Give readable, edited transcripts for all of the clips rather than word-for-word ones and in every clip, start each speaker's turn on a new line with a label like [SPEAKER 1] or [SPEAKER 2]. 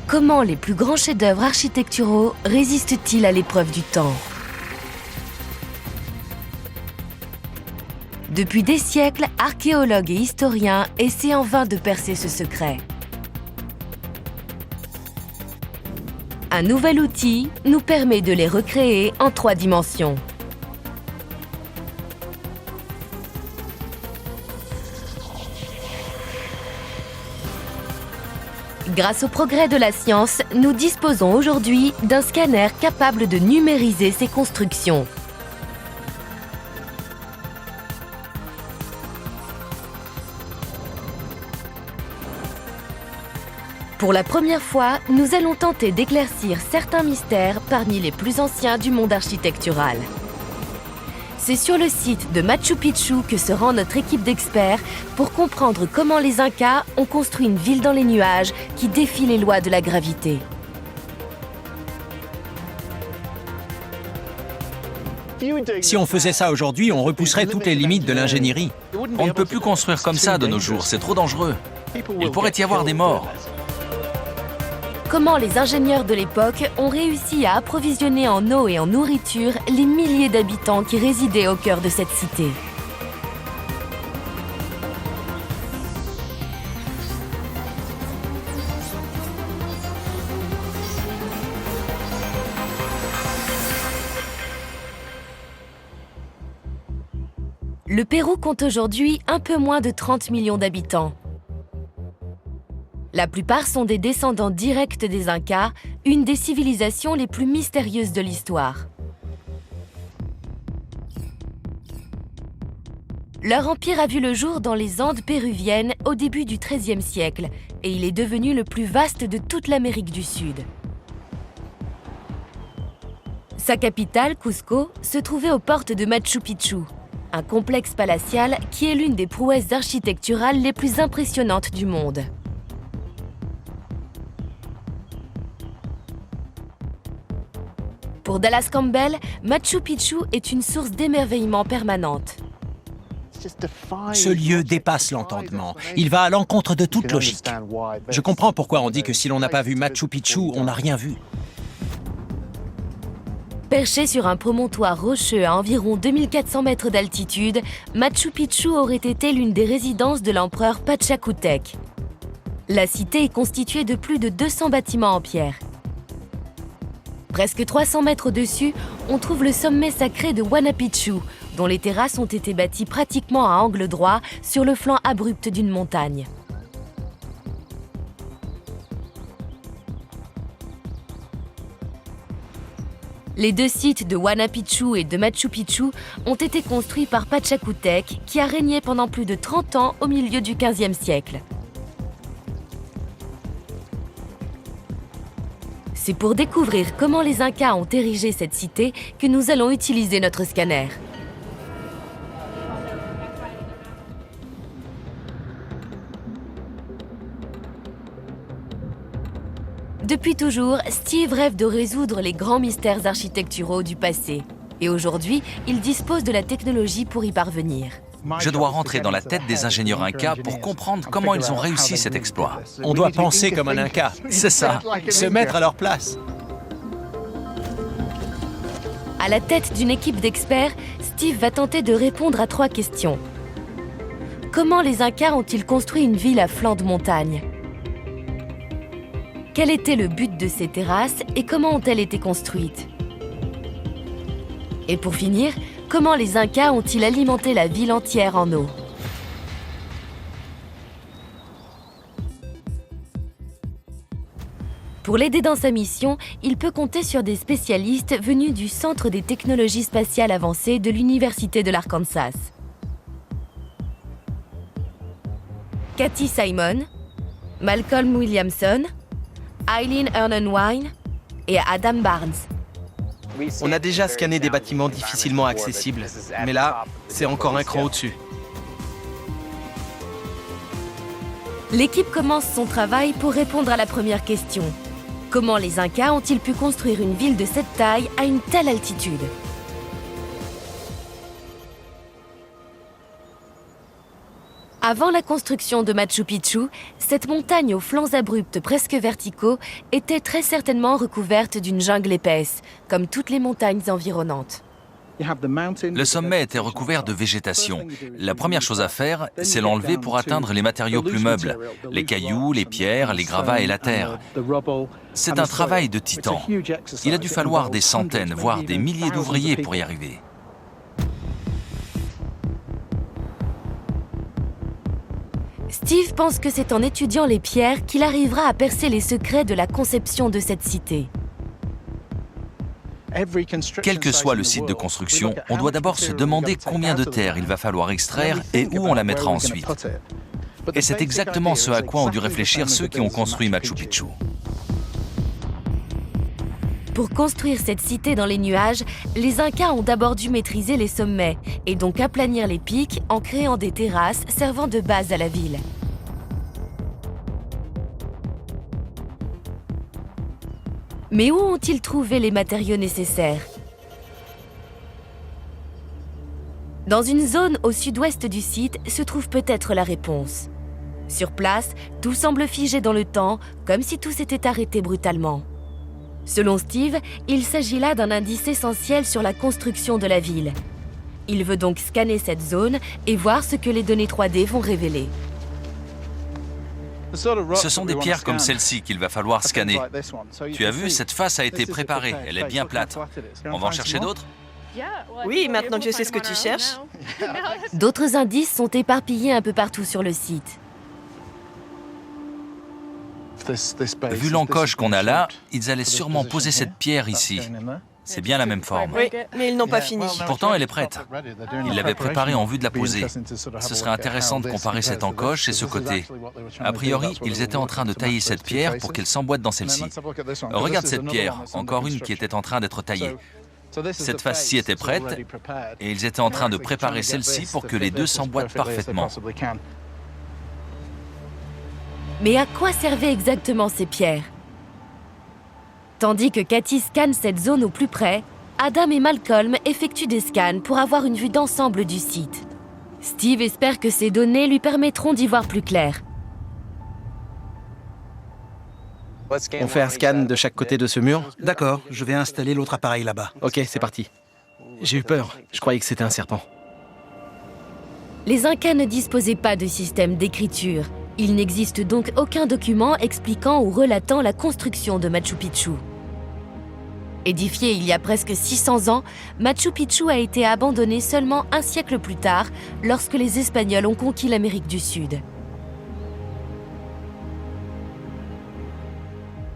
[SPEAKER 1] Comment les plus grands chefs-d'œuvre architecturaux résistent-ils à l'épreuve du temps? Depuis des siècles, archéologues et historiens essaient en vain de percer ce secret. Un nouvel outil nous permet de les recréer en 3 dimensions. Grâce au progrès de la science, nous disposons aujourd'hui d'un scanner capable de numériser ces constructions. Pour la première fois, nous allons tenter d'éclaircir certains mystères parmi les plus anciens du monde architectural. C'est sur le site de Machu Picchu que se rend notre équipe d'experts pour comprendre comment les Incas ont construit une ville dans les nuages qui défie les lois de la gravité.
[SPEAKER 2] Si on faisait ça aujourd'hui, on repousserait toutes les limites de l'ingénierie.
[SPEAKER 3] On ne peut plus construire comme ça de nos jours, c'est trop dangereux. Il pourrait y avoir des morts.
[SPEAKER 1] Comment les ingénieurs de l'époque ont réussi à approvisionner en eau et en nourriture les milliers d'habitants qui résidaient au cœur de cette cité. Le Pérou compte aujourd'hui un peu moins de 30 millions d'habitants. La plupart sont des descendants directs des Incas, une des civilisations les plus mystérieuses de l'histoire. Leur empire a vu le jour dans les Andes péruviennes au début du XIIIe siècle et il est devenu le plus vaste de toute l'Amérique du Sud. Sa capitale, Cusco, se trouvait aux portes de Machu Picchu, un complexe palatial qui est l'une des prouesses architecturales les plus impressionnantes du monde. Pour Dallas Campbell, Machu Picchu est une source d'émerveillement permanente.
[SPEAKER 2] Ce lieu dépasse l'entendement. Il va à l'encontre de toute logique. Je comprends pourquoi on dit que si l'on n'a pas vu Machu Picchu, on n'a rien vu.
[SPEAKER 1] Perché sur un promontoire rocheux à environ 2400 mètres d'altitude, Machu Picchu aurait été l'une des résidences de l'empereur Pachacútec. La cité est constituée de plus de 200 bâtiments en pierre. Presque 300 mètres au-dessus, on trouve le sommet sacré de Huayna Picchu, dont les terrasses ont été bâties pratiquement à angle droit sur le flanc abrupt d'une montagne. Les 2 sites de Huayna Picchu et de Machu Picchu ont été construits par Pachacútec, qui a régné pendant plus de 30 ans au milieu du XVe siècle. C'est pour découvrir comment les Incas ont érigé cette cité que nous allons utiliser notre scanner. Depuis toujours, Steve rêve de résoudre les grands mystères architecturaux du passé. Et aujourd'hui, il dispose de la technologie pour y parvenir.
[SPEAKER 3] Je dois rentrer dans la tête des ingénieurs Incas pour comprendre comment ils ont réussi cet exploit.
[SPEAKER 2] On doit penser comme un Inca.
[SPEAKER 3] C'est ça.
[SPEAKER 2] Se mettre à leur place.
[SPEAKER 1] À la tête d'une équipe d'experts, Steve va tenter de répondre à 3 questions. Comment les Incas ont-ils construit une ville à flanc de montagne? Quel était le but de ces terrasses et comment ont-elles été construites? Et pour finir, comment les Incas ont-ils alimenté la ville entière en eau? Pour l'aider dans sa mission, il peut compter sur des spécialistes venus du Centre des technologies spatiales avancées de l'Université de l'Arkansas. Cathy Simon, Malcolm Williamson, Eileen Ernenwine et Adam Barnes.
[SPEAKER 4] On a déjà scanné des bâtiments difficilement accessibles, mais là, c'est encore un cran au-dessus.
[SPEAKER 1] L'équipe commence son travail pour répondre à la première question. Comment les Incas ont-ils pu construire une ville de cette taille à une telle altitude? Avant la construction de Machu Picchu, cette montagne aux flancs abrupts presque verticaux était très certainement recouverte d'une jungle épaisse, comme toutes les montagnes environnantes.
[SPEAKER 3] Le sommet était recouvert de végétation. La première chose à faire, c'est l'enlever pour atteindre les matériaux plus meubles, les cailloux, les pierres, les gravats et la terre. C'est un travail de titan. Il a dû falloir des centaines, voire des milliers d'ouvriers pour y arriver.
[SPEAKER 1] Steve pense que c'est en étudiant les pierres qu'il arrivera à percer les secrets de la conception de cette cité.
[SPEAKER 3] Quel que soit le site de construction, on doit d'abord se demander combien de terre il va falloir extraire et où on la mettra ensuite. Et c'est exactement ce à quoi ont dû réfléchir ceux qui ont construit Machu Picchu.
[SPEAKER 1] Pour construire cette cité dans les nuages, les Incas ont d'abord dû maîtriser les sommets et donc aplanir les pics en créant des terrasses servant de base à la ville. Mais où ont-ils trouvé les matériaux nécessaires? Dans une zone au sud-ouest du site se trouve peut-être la réponse. Sur place, tout semble figé dans le temps, comme si tout s'était arrêté brutalement. Selon Steve, il s'agit là d'un indice essentiel sur la construction de la ville. Il veut donc scanner cette zone et voir ce que les données 3D vont révéler.
[SPEAKER 3] Ce sont des pierres comme celle-ci qu'il va falloir scanner. Tu as vu, cette face a été préparée, elle est bien plate. On va en chercher d'autres?
[SPEAKER 5] Oui, maintenant que je sais ce que tu cherches.
[SPEAKER 1] D'autres indices sont éparpillés un peu partout sur le site.
[SPEAKER 3] Vu l'encoche qu'on a là, ils allaient sûrement poser cette pierre ici. C'est bien la même forme.
[SPEAKER 5] Oui, mais ils n'ont pas fini.
[SPEAKER 3] Pourtant, elle est prête. Ils l'avaient préparée en vue de la poser. Ce serait intéressant de comparer cette encoche et ce côté. A priori, ils étaient en train de tailler cette pierre pour qu'elle s'emboîte dans celle-ci. Regarde cette pierre, encore une qui était en train d'être taillée. Cette face-ci était prête et ils étaient en train de préparer celle-ci pour que les deux s'emboîtent parfaitement.
[SPEAKER 1] Mais à quoi servaient exactement ces pierres? Tandis que Cathy scanne cette zone au plus près, Adam et Malcolm effectuent des scans pour avoir une vue d'ensemble du site. Steve espère que ces données lui permettront d'y voir plus clair.
[SPEAKER 4] On fait un scan de chaque côté de ce mur?
[SPEAKER 2] D'accord, je vais installer l'autre appareil là-bas.
[SPEAKER 4] Ok, c'est parti. J'ai eu peur, je croyais que c'était un serpent.
[SPEAKER 1] Les Incas ne disposaient pas de système d'écriture. Il n'existe donc aucun document expliquant ou relatant la construction de Machu Picchu. Édifié il y a presque 600 ans, Machu Picchu a été abandonné seulement un siècle plus tard, lorsque les Espagnols ont conquis l'Amérique du Sud.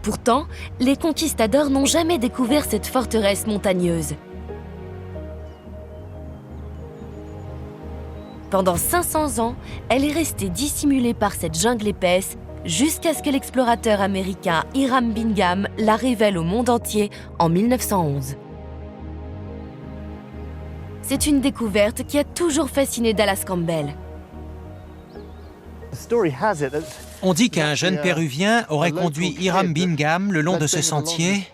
[SPEAKER 1] Pourtant, les conquistadors n'ont jamais découvert cette forteresse montagneuse. Pendant 500 ans, elle est restée dissimulée par cette jungle épaisse jusqu'à ce que l'explorateur américain Hiram Bingham la révèle au monde entier en 1911. C'est une découverte qui a toujours fasciné Dallas Campbell.
[SPEAKER 2] On dit qu'un jeune Péruvien aurait conduit Hiram Bingham le long de ce sentier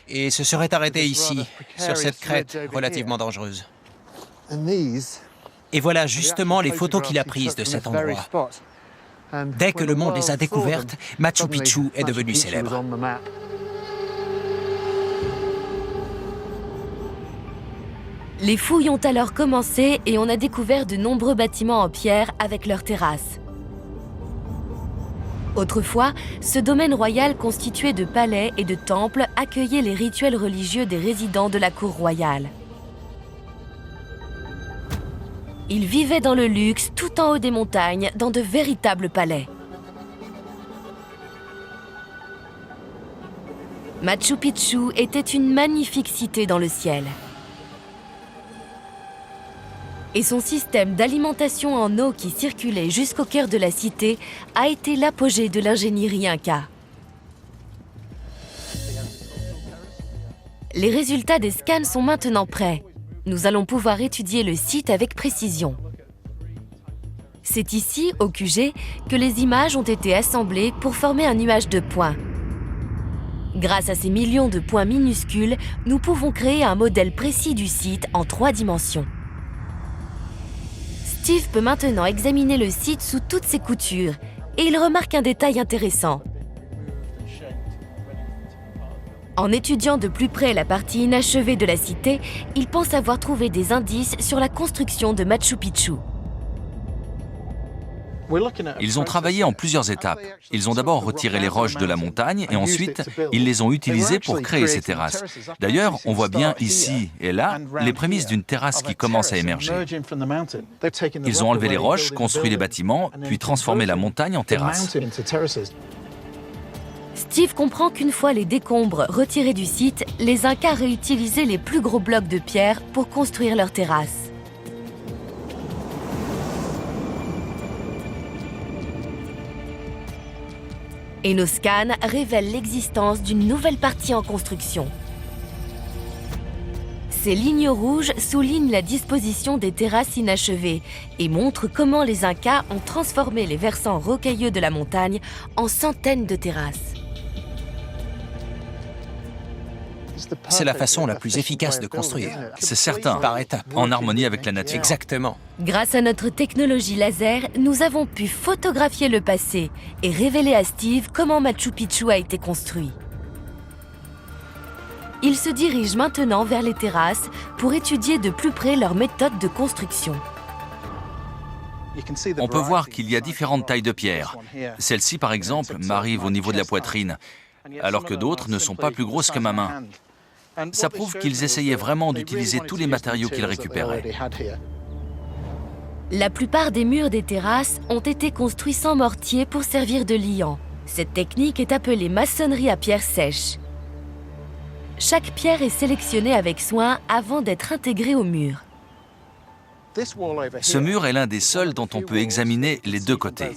[SPEAKER 2] et se serait arrêté ici, sur cette crête relativement dangereuse. Et voilà justement les photos qu'il a prises de cet endroit. Dès que le monde les a découvertes, Machu Picchu est devenu célèbre.
[SPEAKER 1] Les fouilles ont alors commencé et on a découvert de nombreux bâtiments en pierre avec leurs terrasses. Autrefois, ce domaine royal constitué de palais et de temples accueillait les rituels religieux des résidents de la cour royale. Ils vivaient dans le luxe, tout en haut des montagnes, dans de véritables palais. Machu Picchu était une magnifique cité dans le ciel. Et son système d'alimentation en eau qui circulait jusqu'au cœur de la cité a été l'apogée de l'ingénierie inca. Les résultats des scans sont maintenant prêts. Nous allons pouvoir étudier le site avec précision. C'est ici, au QG, que les images ont été assemblées pour former un nuage de points. Grâce à ces millions de points minuscules, nous pouvons créer un modèle précis du site en 3 dimensions. Steve peut maintenant examiner le site sous toutes ses coutures et il remarque un détail intéressant. En étudiant de plus près la partie inachevée de la cité, il pense avoir trouvé des indices sur la construction de Machu Picchu.
[SPEAKER 3] Ils ont travaillé en plusieurs étapes. Ils ont d'abord retiré les roches de la montagne et ensuite, ils les ont utilisées pour créer ces terrasses. D'ailleurs, on voit bien ici et là les prémices d'une terrasse qui commence à émerger. Ils ont enlevé les roches, construit les bâtiments, puis transformé la montagne en terrasse.
[SPEAKER 1] Steve comprend qu'une fois les décombres retirés du site, les Incas réutilisaient les plus gros blocs de pierre pour construire leurs terrasses. Et nos scans révèlent l'existence d'une nouvelle partie en construction. Ces lignes rouges soulignent la disposition des terrasses inachevées et montrent comment les Incas ont transformé les versants rocailleux de la montagne en centaines de terrasses.
[SPEAKER 2] C'est la façon la plus efficace de construire.
[SPEAKER 3] C'est certain,
[SPEAKER 2] Par étapes.
[SPEAKER 3] en harmonie avec la nature.
[SPEAKER 2] Exactement.
[SPEAKER 1] Grâce à notre technologie laser, nous avons pu photographier le passé et révéler à Steve comment Machu Picchu a été construit. Il se dirige maintenant vers les terrasses pour étudier de plus près leur méthode de construction.
[SPEAKER 3] On peut voir qu'il y a différentes tailles de pierre. Celle-ci, par exemple, m'arrive au niveau de la poitrine, alors que d'autres ne sont pas plus grosses que ma main. Ça prouve qu'ils essayaient vraiment d'utiliser tous les matériaux qu'ils récupéraient.
[SPEAKER 1] La plupart des murs des terrasses ont été construits sans mortier pour servir de liant. Cette technique est appelée maçonnerie à pierre sèche. Chaque pierre est sélectionnée avec soin avant d'être intégrée au mur.
[SPEAKER 3] Ce mur est l'un des seuls dont on peut examiner les deux côtés.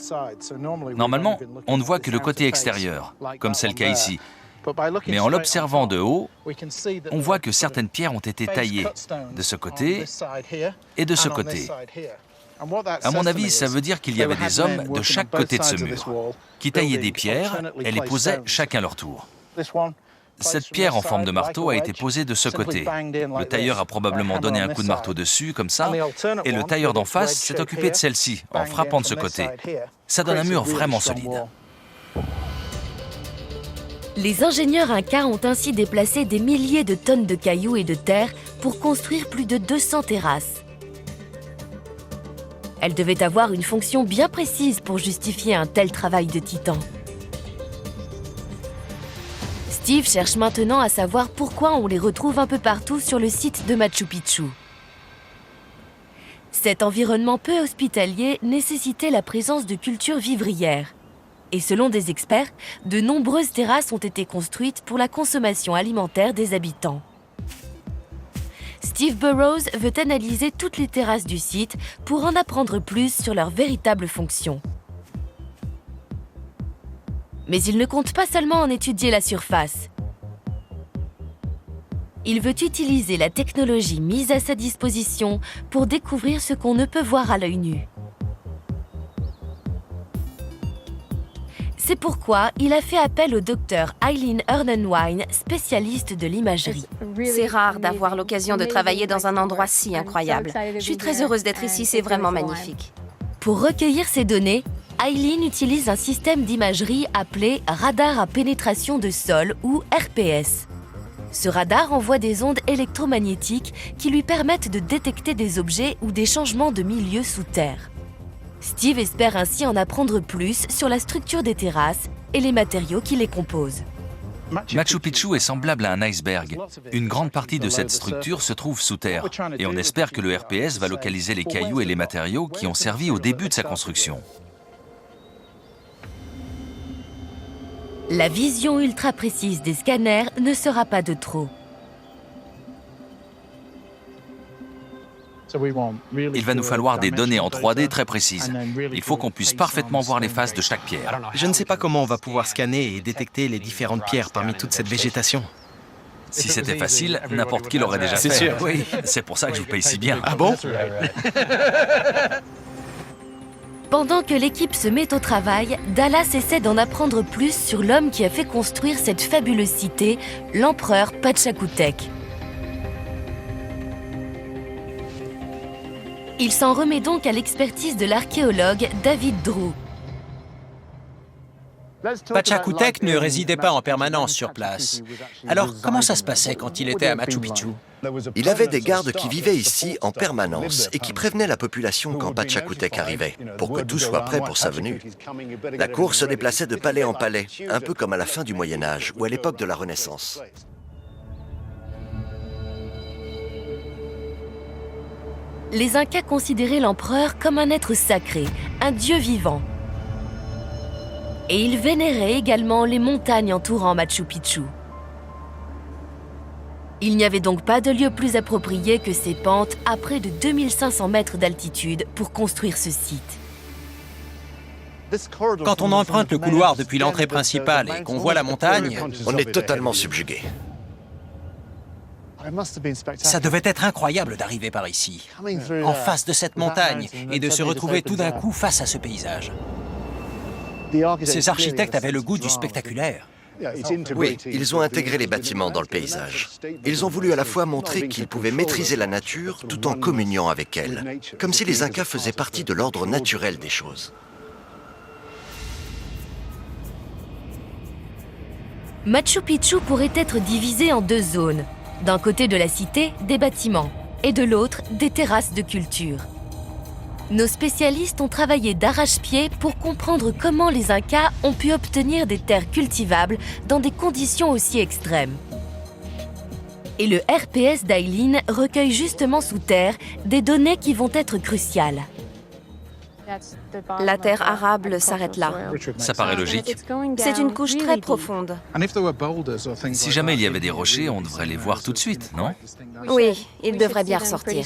[SPEAKER 3] Normalement, on ne voit que le côté extérieur, comme c'est le cas ici. Mais en l'observant de haut, on voit que certaines pierres ont été taillées de ce côté et de ce côté. À mon avis, ça veut dire qu'il y avait des hommes de chaque côté de ce mur qui taillaient des pierres et les posaient chacun leur tour. Cette pierre en forme de marteau a été posée de ce côté. Le tailleur a probablement donné un coup de marteau dessus, comme ça, et le tailleur d'en face s'est occupé de celle-ci, en frappant de ce côté. Ça donne un mur vraiment solide.
[SPEAKER 1] Les ingénieurs incas ont ainsi déplacé des milliers de tonnes de cailloux et de terre pour construire plus de 200 terrasses. Elles devaient avoir une fonction bien précise pour justifier un tel travail de titan. Steve cherche maintenant à savoir pourquoi on les retrouve un peu partout sur le site de Machu Picchu. Cet environnement peu hospitalier nécessitait la présence de cultures vivrières. Et selon des experts, de nombreuses terrasses ont été construites pour la consommation alimentaire des habitants. Steve Burrows veut analyser toutes les terrasses du site pour en apprendre plus sur leur véritable fonction. Mais il ne compte pas seulement en étudier la surface. Il veut utiliser la technologie mise à sa disposition pour découvrir ce qu'on ne peut voir à l'œil nu. C'est pourquoi il a fait appel au docteur Eileen Ernenwine, spécialiste de l'imagerie.
[SPEAKER 6] C'est rare d'avoir l'occasion de travailler dans un endroit si incroyable. Je suis très heureuse d'être ici, c'est vraiment magnifique.
[SPEAKER 1] Pour recueillir ces données, Eileen utilise un système d'imagerie appelé radar à pénétration de sol ou RPS. Ce radar envoie des ondes électromagnétiques qui lui permettent de détecter des objets ou des changements de milieu sous terre. Steve espère ainsi en apprendre plus sur la structure des terrasses et les matériaux qui les composent.
[SPEAKER 3] Machu Picchu est semblable à un iceberg. Une grande partie de cette structure se trouve sous terre. Et on espère que le RPS va localiser les cailloux et les matériaux qui ont servi au début de sa construction.
[SPEAKER 1] La vision ultra précise des scanners ne sera pas de trop.
[SPEAKER 3] Il va nous falloir des données en 3D très précises. Il faut qu'on puisse parfaitement voir les faces de chaque pierre.
[SPEAKER 4] Je ne sais pas comment on va pouvoir scanner et détecter les différentes pierres parmi toute cette végétation.
[SPEAKER 3] Si c'était facile, n'importe qui l'aurait déjà fait.
[SPEAKER 4] C'est sûr,
[SPEAKER 3] oui. C'est pour ça que je vous paye si bien.
[SPEAKER 4] Ah bon?
[SPEAKER 1] Pendant que l'équipe se met au travail, Dallas essaie d'en apprendre plus sur l'homme qui a fait construire cette fabuleuse cité, l'empereur Pachacútec. Il s'en remet donc à l'expertise de l'archéologue David Drew.
[SPEAKER 2] Pachacútec ne résidait pas en permanence sur place. Alors, comment ça se passait quand il était à Machu Picchu?
[SPEAKER 7] Il avait des gardes qui vivaient ici en permanence et qui prévenaient la population quand Pachacútec arrivait, pour que tout soit prêt pour sa venue. La cour se déplaçait de palais en palais, un peu comme à la fin du Moyen-Âge ou à l'époque de la Renaissance.
[SPEAKER 1] Les Incas considéraient l'empereur comme un être sacré, un dieu vivant. Et ils vénéraient également les montagnes entourant Machu Picchu. Il n'y avait donc pas de lieu plus approprié que ces pentes à près de 2500 mètres d'altitude pour construire ce site.
[SPEAKER 2] Quand on emprunte le couloir depuis l'entrée principale et qu'on voit la montagne,
[SPEAKER 7] On est totalement subjugué.
[SPEAKER 2] ça devait être incroyable d'arriver par ici, en face de cette montagne, et de se retrouver tout d'un coup face à ce paysage. Ces architectes avaient le goût du spectaculaire.
[SPEAKER 7] Oui, ils ont intégré les bâtiments dans le paysage. Ils ont voulu à la fois montrer qu'ils pouvaient maîtriser la nature tout en communiant avec elle, comme si les Incas faisaient partie de l'ordre naturel des choses.
[SPEAKER 1] Machu Picchu pourrait être divisé en deux zones. D'un côté de la cité, des bâtiments, et de l'autre, des terrasses de culture. Nos spécialistes ont travaillé d'arrache-pied pour comprendre comment les Incas ont pu obtenir des terres cultivables dans des conditions aussi extrêmes. Et le RPS d'Eileen recueille justement sous terre des données qui vont être cruciales.
[SPEAKER 6] La terre arable s'arrête là.
[SPEAKER 3] Ça paraît logique.
[SPEAKER 6] C'est une couche très profonde.
[SPEAKER 3] Si jamais il y avait des rochers, on devrait les voir tout de suite, non?
[SPEAKER 6] Oui, ils devraient bien ressortir.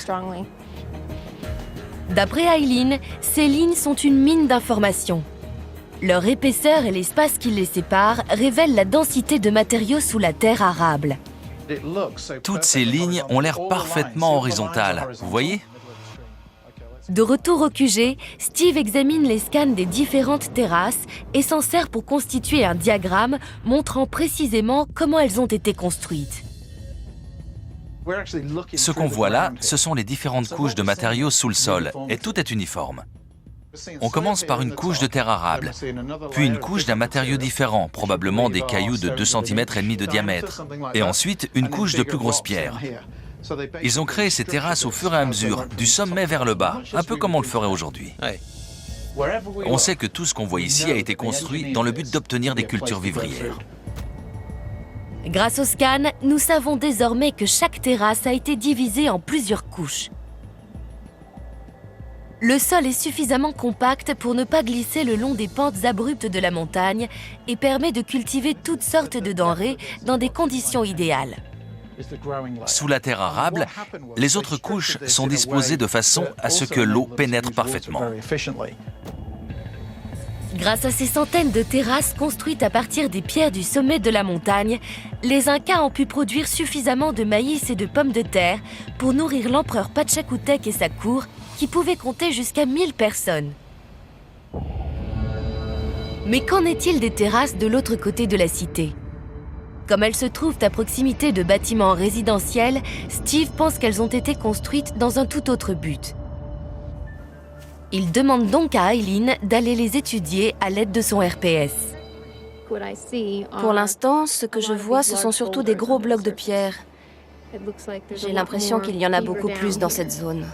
[SPEAKER 1] D'après Eileen, ces lignes sont une mine d'informations. Leur épaisseur et l'espace qui les sépare révèlent la densité de matériaux sous la terre arable.
[SPEAKER 3] Toutes ces lignes ont l'air parfaitement horizontales, vous voyez?
[SPEAKER 1] De retour au QG, Steve examine les scans des différentes terrasses et s'en sert pour constituer un diagramme montrant précisément comment elles ont été construites.
[SPEAKER 3] Ce qu'on voit là, ce sont les différentes couches de matériaux sous le sol, et tout est uniforme. On commence par une couche de terre arable, puis une couche d'un matériau différent, probablement des cailloux de 2,5 cm de diamètre, et ensuite une couche de plus grosses pierres. Ils ont créé ces terrasses au fur et à mesure, du sommet vers le bas, un peu comme on le ferait aujourd'hui.
[SPEAKER 2] Ouais.
[SPEAKER 3] On sait que tout ce qu'on voit ici a été construit dans le but d'obtenir des cultures vivrières.
[SPEAKER 1] Grâce au scan, nous savons désormais que chaque terrasse a été divisée en plusieurs couches. Le sol est suffisamment compact pour ne pas glisser le long des pentes abruptes de la montagne et permet de cultiver toutes sortes de denrées dans des conditions idéales.
[SPEAKER 3] Sous la terre arable, les autres couches sont disposées de façon à ce que l'eau pénètre parfaitement.
[SPEAKER 1] Grâce à ces centaines de terrasses construites à partir des pierres du sommet de la montagne, les Incas ont pu produire suffisamment de maïs et de pommes de terre pour nourrir l'empereur Pachacútec et sa cour, qui pouvait compter jusqu'à 1000 personnes. Mais qu'en est-il des terrasses de l'autre côté de la cité ? Comme elles se trouvent à proximité de bâtiments résidentiels, Steve pense qu'elles ont été construites dans un tout autre but. Il demande donc à Eileen d'aller les étudier à l'aide de son RPS.
[SPEAKER 6] Pour l'instant, ce que je vois, ce sont surtout des gros blocs de pierre. J'ai l'impression qu'il y en a beaucoup plus dans cette zone.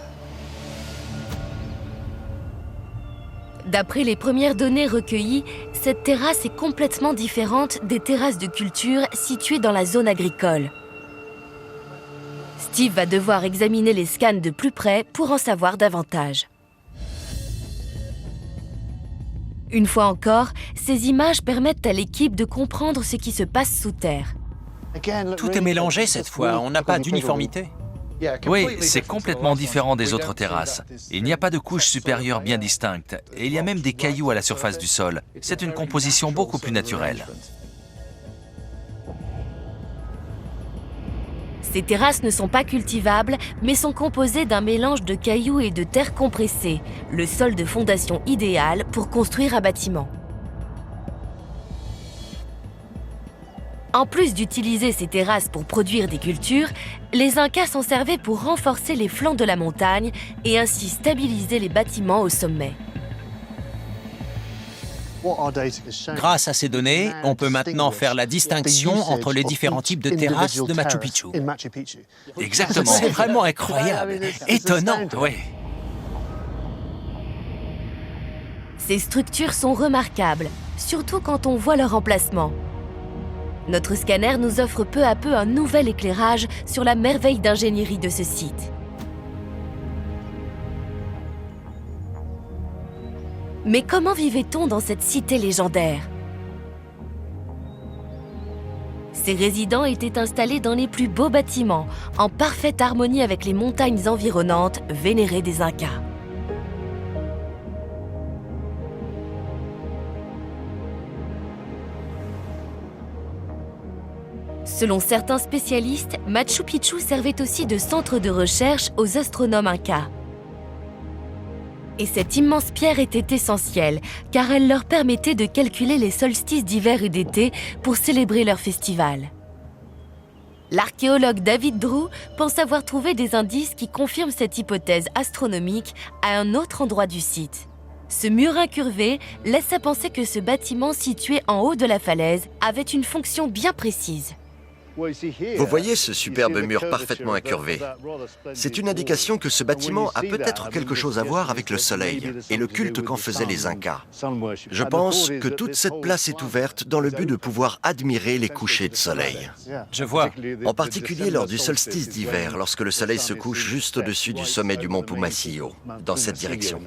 [SPEAKER 1] D'après les premières données recueillies, cette terrasse est complètement différente des terrasses de culture situées dans la zone agricole. Steve va devoir examiner les scans de plus près pour en savoir davantage. Une fois encore, ces images permettent à l'équipe de comprendre ce qui se passe sous terre.
[SPEAKER 2] Tout est mélangé cette fois, on n'a pas d'uniformité.
[SPEAKER 3] Oui, c'est complètement différent des autres terrasses. Il n'y a pas de couche supérieure bien distincte, et il y a même des cailloux à la surface du sol. C'est une composition beaucoup plus naturelle.
[SPEAKER 1] Ces terrasses ne sont pas cultivables, mais sont composées d'un mélange de cailloux et de terre compressée, le sol de fondation idéal pour construire un bâtiment. En plus d'utiliser ces terrasses pour produire des cultures, les Incas s'en servaient pour renforcer les flancs de la montagne et ainsi stabiliser les bâtiments au sommet.
[SPEAKER 2] Grâce à ces données, on peut maintenant faire la distinction entre les différents types de terrasses de Machu Picchu.
[SPEAKER 3] Exactement.
[SPEAKER 2] C'est vraiment incroyable, étonnant, oui.
[SPEAKER 1] Ces structures sont remarquables, surtout quand on voit leur emplacement. Notre scanner nous offre peu à peu un nouvel éclairage sur la merveille d'ingénierie de ce site. Mais comment vivait-on dans cette cité légendaire? Ses résidents étaient installés dans les plus beaux bâtiments, en parfaite harmonie avec les montagnes environnantes vénérées des Incas. Selon certains spécialistes, Machu Picchu servait aussi de centre de recherche aux astronomes incas. Et cette immense pierre était essentielle, car elle leur permettait de calculer les solstices d'hiver et d'été pour célébrer leur festival. L'archéologue David Drew pense avoir trouvé des indices qui confirment cette hypothèse astronomique à un autre endroit du site. Ce mur incurvé laisse à penser que ce bâtiment situé en haut de la falaise avait une fonction bien précise.
[SPEAKER 7] Vous voyez ce superbe mur parfaitement incurvé? C'est une indication que ce bâtiment a peut-être quelque chose à voir avec le soleil et le culte qu'en faisaient les Incas. Je pense que toute cette place est ouverte dans le but de pouvoir admirer les couchers de soleil.
[SPEAKER 2] Je vois.
[SPEAKER 7] En particulier lors du solstice d'hiver, lorsque le soleil se couche juste au-dessus du sommet du mont Pumasillo, dans cette direction.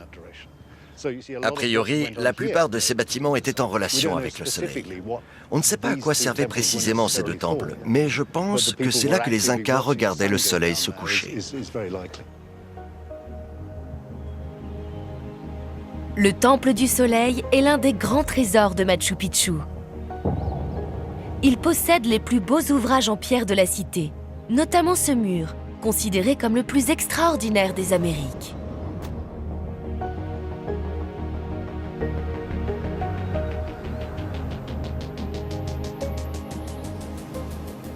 [SPEAKER 7] A priori, la plupart de ces bâtiments étaient en relation avec le soleil. On ne sait pas à quoi servaient précisément ces deux temples, mais je pense que c'est là que les Incas regardaient le soleil se coucher.
[SPEAKER 1] Le Temple du Soleil est l'un des grands trésors de Machu Picchu. Il possède les plus beaux ouvrages en pierre de la cité, notamment ce mur, considéré comme le plus extraordinaire des Amériques.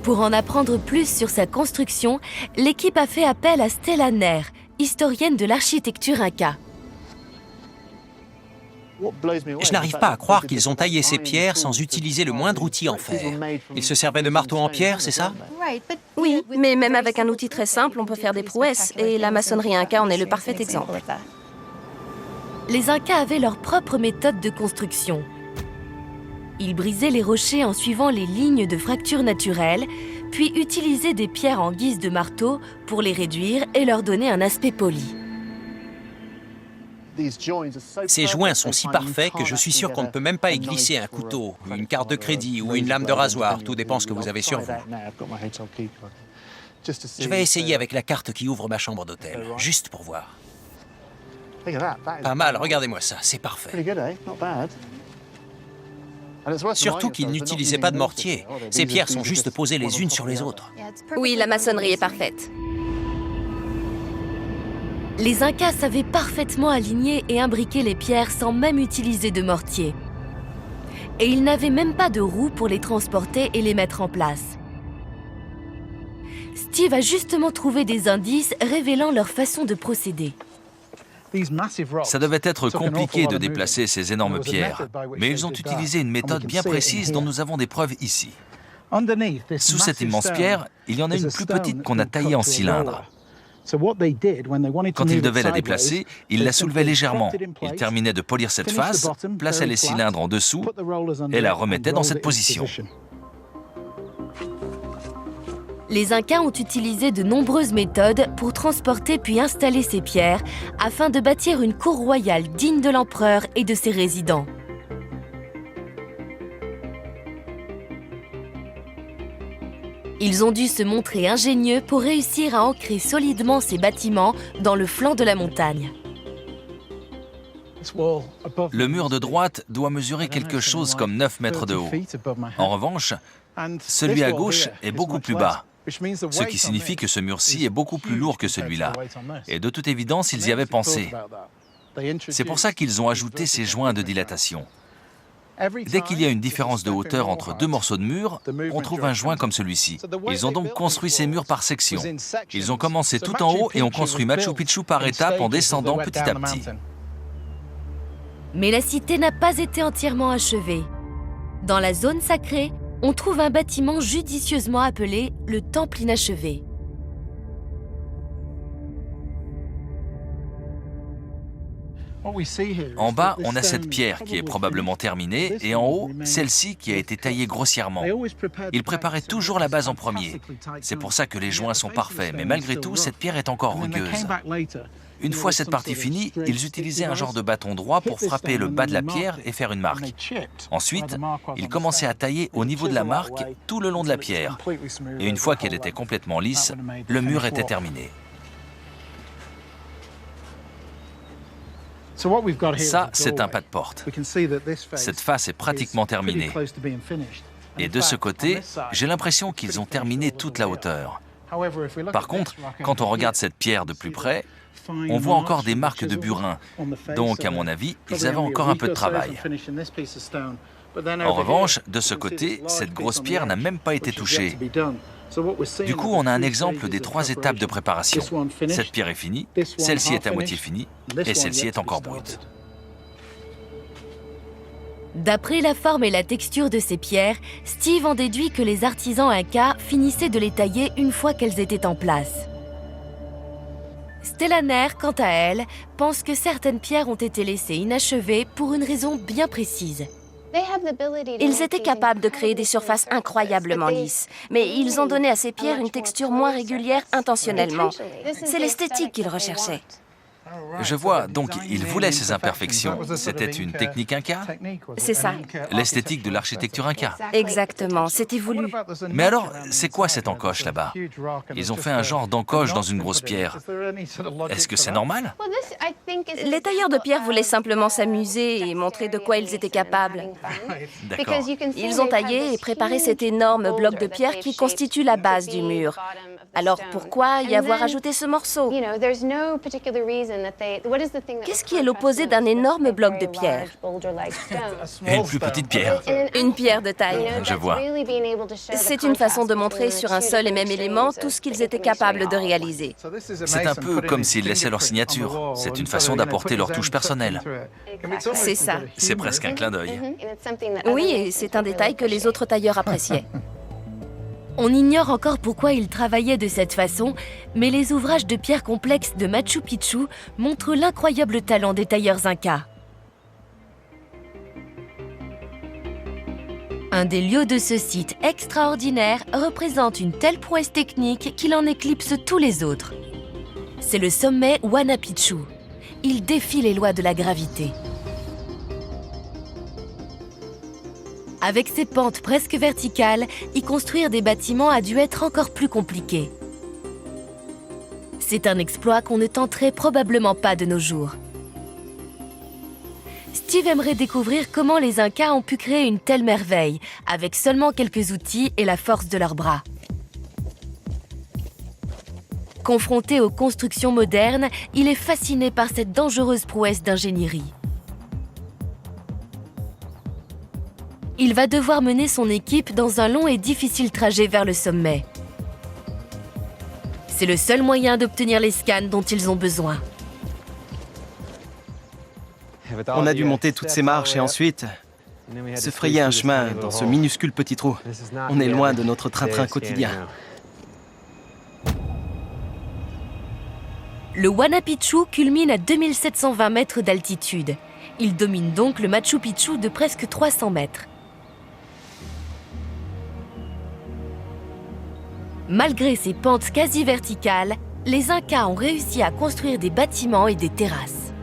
[SPEAKER 1] Pour en apprendre plus sur sa construction, l'équipe a fait appel à Stella Nair, historienne de l'architecture inca.
[SPEAKER 2] Je n'arrive pas à croire qu'ils ont taillé ces pierres sans utiliser le moindre outil en fer. Ils se servaient de marteaux en pierre, c'est ça?
[SPEAKER 6] Oui, mais même avec un outil très simple, on peut faire des prouesses, et la maçonnerie inca en est le parfait exemple.
[SPEAKER 1] Les Incas avaient leur propre méthode de construction. Ils brisaient les rochers en suivant les lignes de fracture naturelles, puis utilisaient des pierres en guise de marteau pour les réduire et leur donner un aspect poli.
[SPEAKER 2] Ces joints sont si parfaits que je suis sûr qu'on ne peut même pas y glisser un couteau, une carte de crédit ou une lame de rasoir, tout dépend ce que vous avez sur vous. Je vais essayer avec la carte qui ouvre ma chambre d'hôtel, juste pour voir. Pas mal, regardez-moi ça, c'est parfait. Surtout qu'ils n'utilisaient pas de mortier. Ces pierres sont juste posées les unes sur les autres.
[SPEAKER 6] Oui, la maçonnerie est parfaite.
[SPEAKER 1] Les Incas savaient parfaitement aligner et imbriquer les pierres sans même utiliser de mortier. Et ils n'avaient même pas de roues pour les transporter et les mettre en place. Steve a justement trouvé des indices révélant leur façon de procéder.
[SPEAKER 3] Ça devait être compliqué de déplacer ces énormes pierres, mais ils ont utilisé une méthode bien précise dont nous avons des preuves ici. Sous cette immense pierre, il y en a une plus petite qu'on a taillée en cylindre. Quand ils devaient la déplacer, ils la soulevaient légèrement. Ils terminaient de polir cette face, plaçaient les cylindres en dessous et la remettaient dans cette position.
[SPEAKER 1] Les Incas ont utilisé de nombreuses méthodes pour transporter puis installer ces pierres afin de bâtir une cour royale digne de l'empereur et de ses résidents. Ils ont dû se montrer ingénieux pour réussir à ancrer solidement ces bâtiments dans le flanc de la montagne.
[SPEAKER 3] Le mur de droite doit mesurer quelque chose comme 9 mètres de haut. En revanche, celui à gauche est beaucoup plus bas, ce qui signifie que ce mur-ci est beaucoup plus lourd que celui-là. Et de toute évidence, ils y avaient pensé. C'est pour ça qu'ils ont ajouté ces joints de dilatation. Dès qu'il y a une différence de hauteur entre deux morceaux de mur, on trouve un joint comme celui-ci. Ils ont donc construit ces murs par section. Ils ont commencé tout en haut et ont construit Machu Picchu par étapes en descendant petit à petit.
[SPEAKER 1] Mais la cité n'a pas été entièrement achevée. Dans la zone sacrée, on trouve un bâtiment judicieusement appelé le Temple inachevé.
[SPEAKER 3] En bas, on a cette pierre qui est probablement terminée et en haut, celle-ci qui a été taillée grossièrement. Ils préparaient toujours la base en premier. C'est pour ça que les joints sont parfaits, mais malgré tout, cette pierre est encore rugueuse. Une fois cette partie finie, ils utilisaient un genre de bâton droit pour frapper le bas de la pierre et faire une marque. Ensuite, ils commençaient à tailler au niveau de la marque tout le long de la pierre. Et une fois qu'elle était complètement lisse, le mur était terminé. Ça, c'est un pas de porte. Cette face est pratiquement terminée. Et de ce côté, j'ai l'impression qu'ils ont terminé toute la hauteur. Par contre, quand on regarde cette pierre de plus près, on voit encore des marques de burin. Donc, à mon avis, ils avaient encore un peu de travail. En revanche, de ce côté, cette grosse pierre n'a même pas été touchée. Du coup, on a un exemple des 3 étapes de préparation. Cette pierre est finie, celle-ci est à moitié finie, et celle-ci est encore brute.
[SPEAKER 1] D'après la forme et la texture de ces pierres, Steve en déduit que les artisans incas finissaient de les tailler une fois qu'elles étaient en place. Stella Nair, quant à elle, pense que certaines pierres ont été laissées inachevées pour une raison bien précise.
[SPEAKER 6] Ils étaient capables de créer des surfaces incroyablement lisses, mais ils ont donné à ces pierres une texture moins régulière intentionnellement. C'est l'esthétique qu'ils recherchaient.
[SPEAKER 3] Je vois, donc ils voulaient ces imperfections. C'était une technique inca?
[SPEAKER 6] C'est ça.
[SPEAKER 3] L'esthétique de l'architecture inca.
[SPEAKER 6] Exactement, c'était voulu.
[SPEAKER 3] Mais alors, c'est quoi cette encoche là-bas? Ils ont fait un genre d'encoche dans une grosse pierre. Est-ce que c'est normal?
[SPEAKER 6] Les tailleurs de pierre voulaient simplement s'amuser et montrer de quoi ils étaient capables.
[SPEAKER 3] D'accord.
[SPEAKER 6] Ils ont taillé et préparé cet énorme bloc de pierre qui constitue la base du mur. Alors pourquoi y avoir ajouté ce morceau? Qu'est-ce qui est l'opposé d'un énorme bloc de pierre?
[SPEAKER 3] Une plus petite pierre.
[SPEAKER 6] Une pierre de taille.
[SPEAKER 3] Je vois.
[SPEAKER 6] C'est une façon de montrer sur un seul et même élément tout ce qu'ils étaient capables de réaliser.
[SPEAKER 3] C'est un peu comme s'ils laissaient leur signature. C'est une façon d'apporter leur touche personnelle.
[SPEAKER 6] C'est ça.
[SPEAKER 3] C'est presque un clin d'œil.
[SPEAKER 6] Oui, et c'est un détail que les autres tailleurs appréciaient.
[SPEAKER 1] On ignore encore pourquoi ils travaillaient de cette façon, mais les ouvrages de pierre complexes de Machu Picchu montrent l'incroyable talent des tailleurs incas. Un des lieux de ce site extraordinaire représente une telle prouesse technique qu'il en éclipse tous les autres. C'est le sommet Huayna Picchu. Il défie les lois de la gravité. Avec ses pentes presque verticales, y construire des bâtiments a dû être encore plus compliqué. C'est un exploit qu'on ne tenterait probablement pas de nos jours. Steve aimerait découvrir comment les Incas ont pu créer une telle merveille, avec seulement quelques outils et la force de leurs bras. Confronté aux constructions modernes, il est fasciné par cette dangereuse prouesse d'ingénierie. Il va devoir mener son équipe dans un long et difficile trajet vers le sommet. C'est le seul moyen d'obtenir les scans dont ils ont besoin.
[SPEAKER 4] On a dû monter toutes ces marches et ensuite se frayer un chemin dans ce minuscule petit trou. On est loin de notre train-train quotidien.
[SPEAKER 1] Le Huayna Picchu culmine à 2720 mètres d'altitude. Il domine donc le Machu Picchu de presque 300 mètres. Malgré ces pentes quasi verticales, les Incas ont réussi à construire des bâtiments et des terrasses.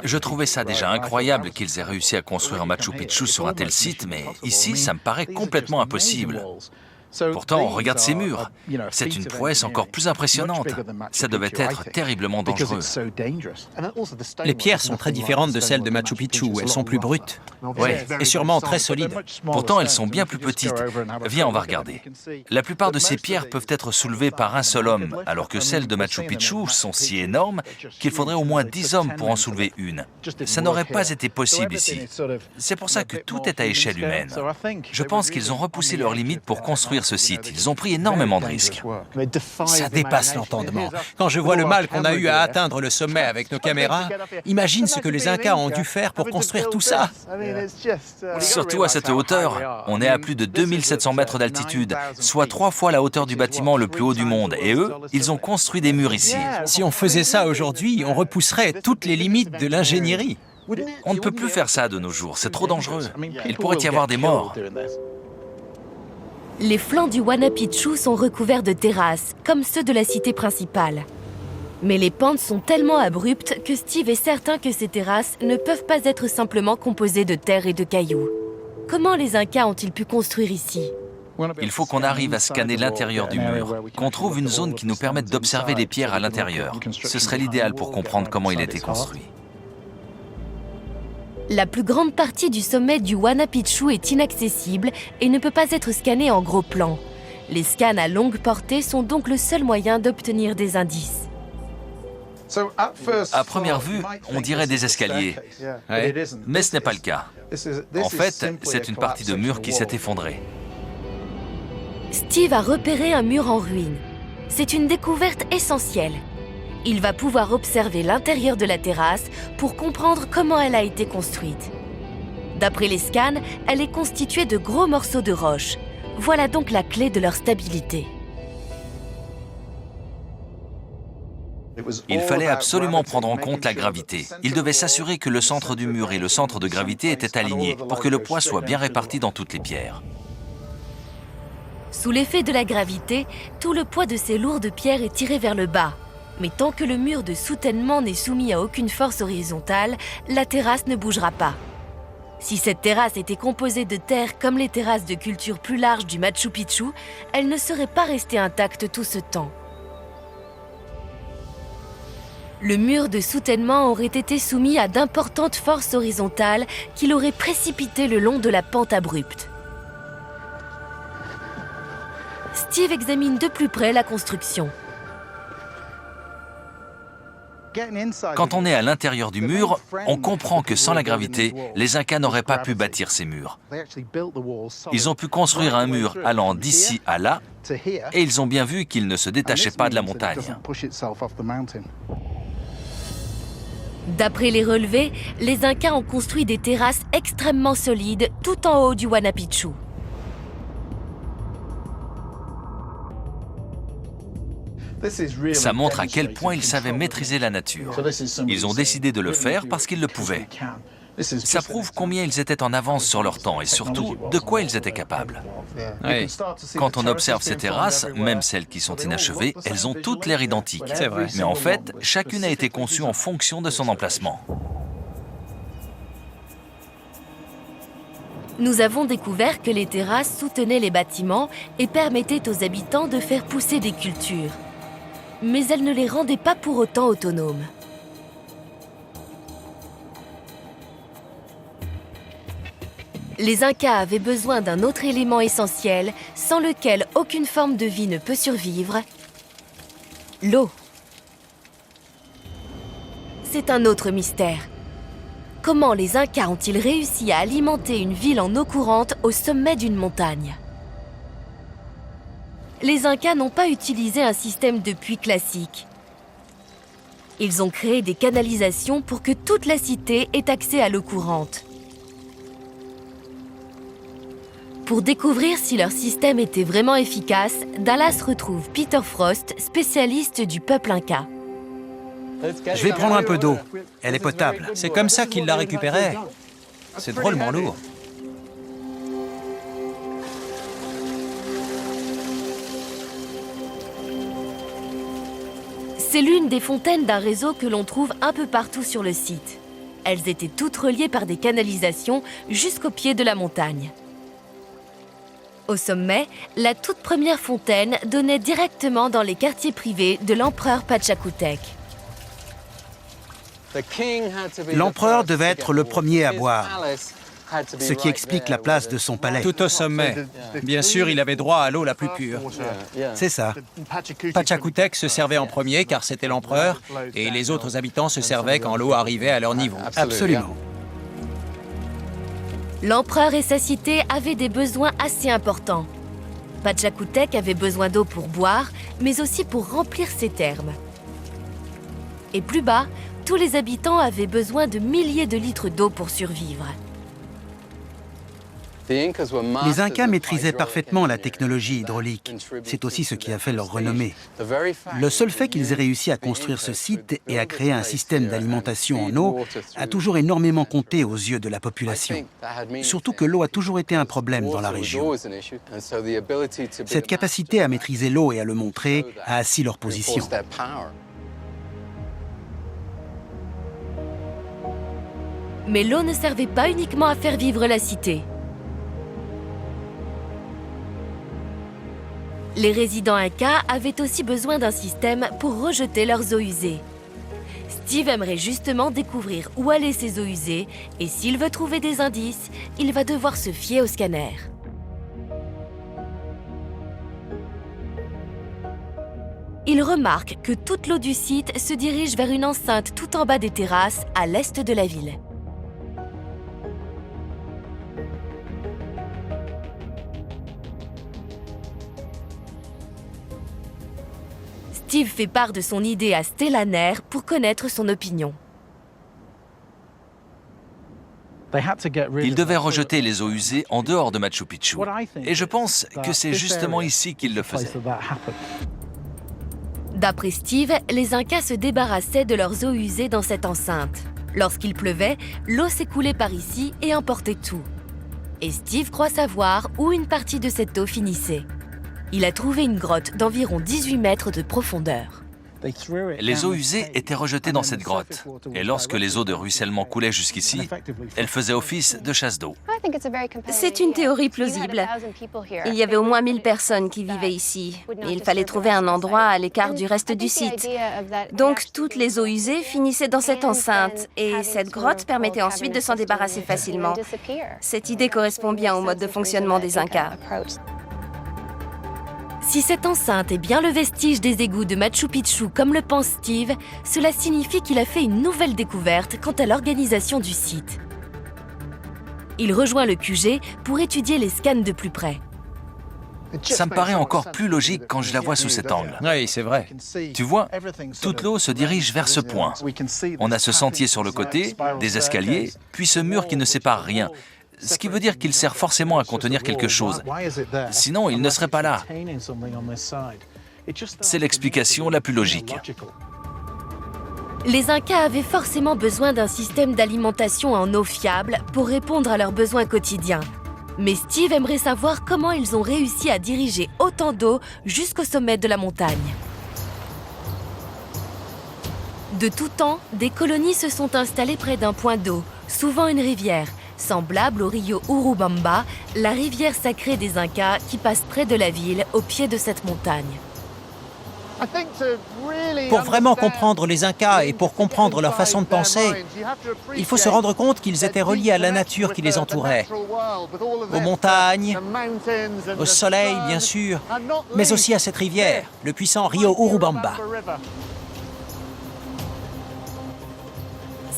[SPEAKER 3] Je trouvais ça déjà incroyable qu'ils aient réussi à construire un Machu Picchu sur un tel site, mais ici, ça me paraît complètement impossible. Pourtant, regarde ces murs. C'est une prouesse encore plus impressionnante. Ça devait être terriblement dangereux.
[SPEAKER 2] Les pierres sont très différentes de celles de Machu Picchu. Elles sont plus brutes.
[SPEAKER 3] Ouais.
[SPEAKER 2] Et sûrement très solides.
[SPEAKER 3] Pourtant, elles sont bien plus petites. Viens, on va regarder. La plupart de ces pierres peuvent être soulevées par un seul homme, alors que celles de Machu Picchu sont si énormes qu'il faudrait au moins 10 hommes pour en soulever une. Ça n'aurait pas été possible ici. C'est pour ça que tout est à échelle humaine. Je pense qu'ils ont repoussé leurs limites pour construire ce site. Ils ont pris énormément de risques.
[SPEAKER 2] Ça dépasse l'entendement. Quand je vois le mal qu'on a eu à atteindre le sommet avec nos caméras, imagine ce que les Incas ont dû faire pour construire tout ça.
[SPEAKER 3] Surtout à cette hauteur. On est à plus de 2700 mètres d'altitude, soit 3 fois la hauteur du bâtiment le plus haut du monde. Et eux, ils ont construit des murs ici.
[SPEAKER 2] Si on faisait ça aujourd'hui, on repousserait toutes les limites de l'ingénierie.
[SPEAKER 3] On ne peut plus faire ça de nos jours. C'est trop dangereux. Il pourrait y avoir des morts.
[SPEAKER 1] Les flancs du Huayna Picchu sont recouverts de terrasses, comme ceux de la cité principale. Mais les pentes sont tellement abruptes que Steve est certain que ces terrasses ne peuvent pas être simplement composées de terre et de cailloux. Comment les Incas ont-ils pu construire ici ?
[SPEAKER 3] Il faut qu'on arrive à scanner l'intérieur du mur, qu'on trouve une zone qui nous permette d'observer les pierres à l'intérieur. Ce serait l'idéal pour comprendre comment il a été construit.
[SPEAKER 1] La plus grande partie du sommet du Huayna Picchu est inaccessible et ne peut pas être scannée en gros plan. Les scans à longue portée sont donc le seul moyen d'obtenir des indices.
[SPEAKER 3] À première vue, on dirait des escaliers, mais ce n'est pas le cas. En fait, c'est une partie de mur qui s'est effondrée.
[SPEAKER 1] Steve a repéré un mur en ruine. C'est une découverte essentielle. Il va pouvoir observer l'intérieur de la terrasse pour comprendre comment elle a été construite. D'après les scans, elle est constituée de gros morceaux de roche. Voilà donc la clé de leur stabilité.
[SPEAKER 3] Il fallait absolument prendre en compte la gravité. Il devait s'assurer que le centre du mur et le centre de gravité étaient alignés pour que le poids soit bien réparti dans toutes les pierres.
[SPEAKER 1] Sous l'effet de la gravité, tout le poids de ces lourdes pierres est tiré vers le bas. Mais tant que le mur de soutènement n'est soumis à aucune force horizontale, la terrasse ne bougera pas. Si cette terrasse était composée de terre comme les terrasses de culture plus larges du Machu Picchu, elle ne serait pas restée intacte tout ce temps. Le mur de soutènement aurait été soumis à d'importantes forces horizontales qui l'auraient précipité le long de la pente abrupte. Steve examine de plus près la construction.
[SPEAKER 3] Quand on est à l'intérieur du mur, on comprend que sans la gravité, les Incas n'auraient pas pu bâtir ces murs. Ils ont pu construire un mur allant d'ici à là, et ils ont bien vu qu'il ne se détachait pas de la montagne.
[SPEAKER 1] D'après les relevés, les Incas ont construit des terrasses extrêmement solides tout en haut du Huayna Picchu.
[SPEAKER 3] Ça montre à quel point ils savaient maîtriser la nature. Ils ont décidé de le faire parce qu'ils le pouvaient. Ça prouve combien ils étaient en avance sur leur temps et surtout de quoi ils étaient capables.
[SPEAKER 2] Oui.
[SPEAKER 3] Quand on observe ces terrasses, même celles qui sont inachevées, elles ont toutes l'air identiques.
[SPEAKER 2] C'est vrai.
[SPEAKER 3] Mais en fait, chacune a été conçue en fonction de son emplacement.
[SPEAKER 1] Nous avons découvert que les terrasses soutenaient les bâtiments et permettaient aux habitants de faire pousser des cultures. Mais elles ne les rendaient pas pour autant autonomes. Les Incas avaient besoin d'un autre élément essentiel, sans lequel aucune forme de vie ne peut survivre, l'eau. C'est un autre mystère. Comment les Incas ont-ils réussi à alimenter une ville en eau courante au sommet d'une montagne ? Les Incas n'ont pas utilisé un système de puits classique. Ils ont créé des canalisations pour que toute la cité ait accès à l'eau courante. Pour découvrir si leur système était vraiment efficace, Dallas retrouve Peter Frost, spécialiste du peuple Inca.
[SPEAKER 2] Je vais prendre un peu d'eau. Elle est potable. C'est comme ça qu'il la récupérait. C'est drôlement lourd.
[SPEAKER 1] C'est l'une des fontaines d'un réseau que l'on trouve un peu partout sur le site. Elles étaient toutes reliées par des canalisations jusqu'au pied de la montagne. Au sommet, la toute première fontaine donnait directement dans les quartiers privés de l'empereur Pachacútec.
[SPEAKER 8] L'empereur devait être le premier à boire, ce qui explique la place de son palais.
[SPEAKER 2] Tout au sommet. Bien sûr, il avait droit à l'eau la plus pure.
[SPEAKER 8] C'est ça.
[SPEAKER 2] Pachacútec se servait en premier car c'était l'empereur et les autres habitants se servaient quand l'eau arrivait à leur niveau.
[SPEAKER 8] Absolument.
[SPEAKER 1] L'empereur et sa cité avaient des besoins assez importants. Pachacútec avait besoin d'eau pour boire, mais aussi pour remplir ses thermes. Et plus bas, tous les habitants avaient besoin de milliers de litres d'eau pour survivre.
[SPEAKER 8] Les Incas maîtrisaient parfaitement la technologie hydraulique. C'est aussi ce qui a fait leur renommée. Le seul fait qu'ils aient réussi à construire ce site et à créer un système d'alimentation en eau a toujours énormément compté aux yeux de la population. Surtout que l'eau a toujours été un problème dans la région. Cette capacité à maîtriser l'eau et à le montrer a assis leur position.
[SPEAKER 1] Mais l'eau ne servait pas uniquement à faire vivre la cité. Les résidents incas avaient aussi besoin d'un système pour rejeter leurs eaux usées. Steve aimerait justement découvrir où allaient ces eaux usées et s'il veut trouver des indices, il va devoir se fier au scanner. Il remarque que toute l'eau du site se dirige vers une enceinte tout en bas des terrasses à l'est de la ville. Steve fait part de son idée à Stellaner pour connaître son opinion.
[SPEAKER 3] Ils devaient rejeter les eaux usées en dehors de Machu Picchu. Et je pense que c'est justement ici qu'ils le faisaient.
[SPEAKER 1] D'après Steve, les Incas se débarrassaient de leurs eaux usées dans cette enceinte. Lorsqu'il pleuvait, l'eau s'écoulait par ici et emportait tout. Et Steve croit savoir où une partie de cette eau finissait. Il a trouvé une grotte d'environ 18 mètres de profondeur.
[SPEAKER 3] Les eaux usées étaient rejetées dans cette grotte. Et lorsque les eaux de ruissellement coulaient jusqu'ici, elles faisaient office de chasse d'eau.
[SPEAKER 6] C'est une théorie plausible. Il y avait au moins 1000 personnes qui vivaient ici. Et il fallait trouver un endroit à l'écart du reste du site. Donc toutes les eaux usées finissaient dans cette enceinte. Et cette grotte permettait ensuite de s'en débarrasser facilement. Cette idée correspond bien au mode de fonctionnement des Incas.
[SPEAKER 1] Si cette enceinte est bien le vestige des égouts de Machu Picchu comme le pense Steve, cela signifie qu'il a fait une nouvelle découverte quant à l'organisation du site. Il rejoint le QG pour étudier les scans de plus près.
[SPEAKER 3] Ça me paraît encore plus logique quand je la vois sous cet angle.
[SPEAKER 2] Oui, c'est vrai.
[SPEAKER 3] Tu vois, toute l'eau se dirige vers ce point. On a ce sentier sur le côté, des escaliers, puis ce mur qui ne sépare rien. Ce qui veut dire qu'il sert forcément à contenir quelque chose. Sinon, il ne serait pas là. C'est l'explication la plus logique.
[SPEAKER 1] Les Incas avaient forcément besoin d'un système d'alimentation en eau fiable pour répondre à leurs besoins quotidiens. Mais Steve aimerait savoir comment ils ont réussi à diriger autant d'eau jusqu'au sommet de la montagne. De tout temps, des colonies se sont installées près d'un point d'eau, souvent une rivière, semblable au rio Urubamba, la rivière sacrée des Incas qui passe près de la ville au pied de cette montagne.
[SPEAKER 2] Pour vraiment comprendre les Incas et pour comprendre leur façon de penser, il faut se rendre compte qu'ils étaient reliés à la nature qui les entourait, aux montagnes, au soleil bien sûr, mais aussi à cette rivière, le puissant rio Urubamba.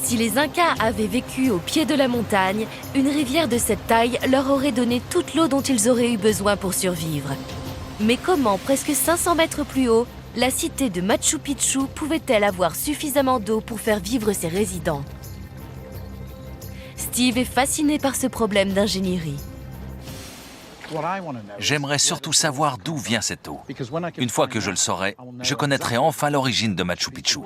[SPEAKER 1] Si les Incas avaient vécu au pied de la montagne, une rivière de cette taille leur aurait donné toute l'eau dont ils auraient eu besoin pour survivre. Mais comment, presque 500 mètres plus haut, la cité de Machu Picchu pouvait-elle avoir suffisamment d'eau pour faire vivre ses résidents? Steve est fasciné par ce problème d'ingénierie.
[SPEAKER 3] J'aimerais surtout savoir d'où vient cette eau. Une fois que je le saurai, je connaîtrai enfin l'origine de Machu Picchu.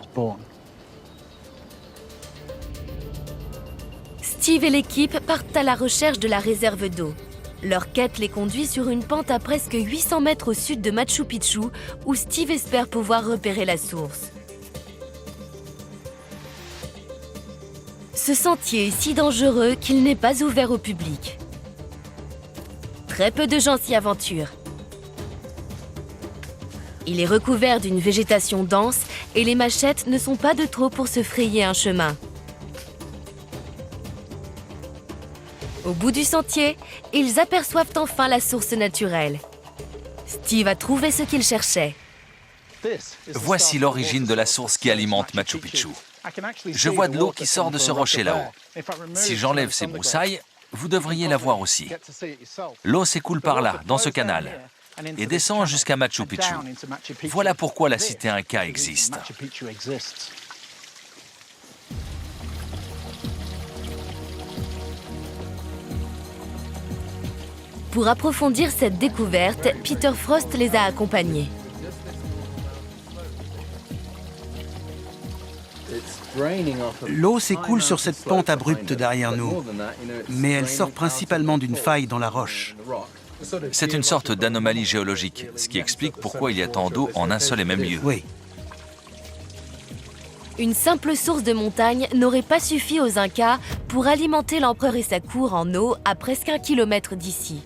[SPEAKER 1] Steve et l'équipe partent à la recherche de la réserve d'eau. Leur quête les conduit sur une pente à presque 800 mètres au sud de Machu Picchu, où Steve espère pouvoir repérer la source. Ce sentier est si dangereux qu'il n'est pas ouvert au public. très peu de gens s'y aventurent. Il est recouvert d'une végétation dense et les machettes ne sont pas de trop pour se frayer un chemin. Au bout du sentier, ils aperçoivent enfin la source naturelle. Steve a trouvé ce qu'il cherchait.
[SPEAKER 3] Voici l'origine de la source qui alimente Machu Picchu. Je vois de l'eau qui sort de ce rocher là-haut. Si j'enlève ces broussailles, vous devriez la voir aussi. L'eau s'écoule par là, dans ce canal, et descend jusqu'à Machu Picchu. Voilà pourquoi la cité Inca existe.
[SPEAKER 1] Pour approfondir cette découverte, Peter Frost les a accompagnés.
[SPEAKER 8] L'eau s'écoule sur cette pente abrupte derrière nous, mais elle sort principalement d'une faille dans la roche.
[SPEAKER 3] C'est une sorte d'anomalie géologique, ce qui explique pourquoi il y a tant d'eau en un seul et même lieu.
[SPEAKER 8] Oui.
[SPEAKER 1] Une simple source de montagne n'aurait pas suffi aux Incas pour alimenter l'empereur et sa cour en eau à presque 1 kilomètre d'ici.